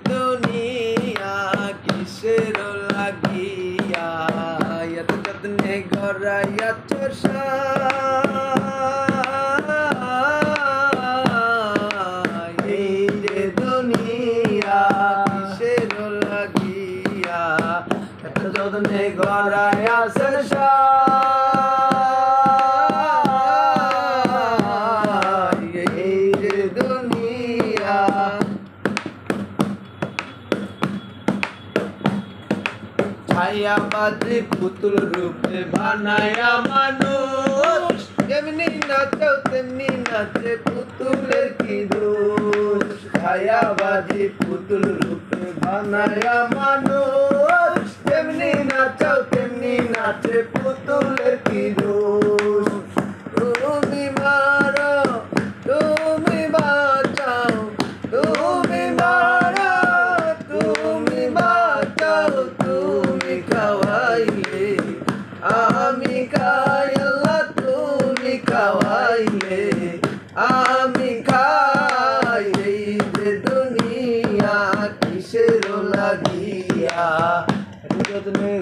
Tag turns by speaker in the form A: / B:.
A: দুনিয়া কিসের লাগিয়া এত যত্নে গড়াইয়াছ এই যে দুনিয়া কিসের লাগিয়া এত যত্নে গড়াইয়াছ এই যে দুনিয়া ছায়াবাদী পুতুল রূপে বানায়া মানুষ যেমনি নাচো তেমনি নাচে পুতুলের কি দোষ ছায়াবাদী পুতুল রূপে বানায়া মানুষ যেমনি নাচো তেমনি নাচে পুতুলের কি দোষ তুমি মারো তুমি বাঁচাও তুমি মারো তুমি বাঁচাও তুমি খাওয়াইলে আমি খাই আল্লাহ তুমি খাওয়াইলে আমি খাই এই যে দুনিয়া কিসের লাগিয়া যত্নে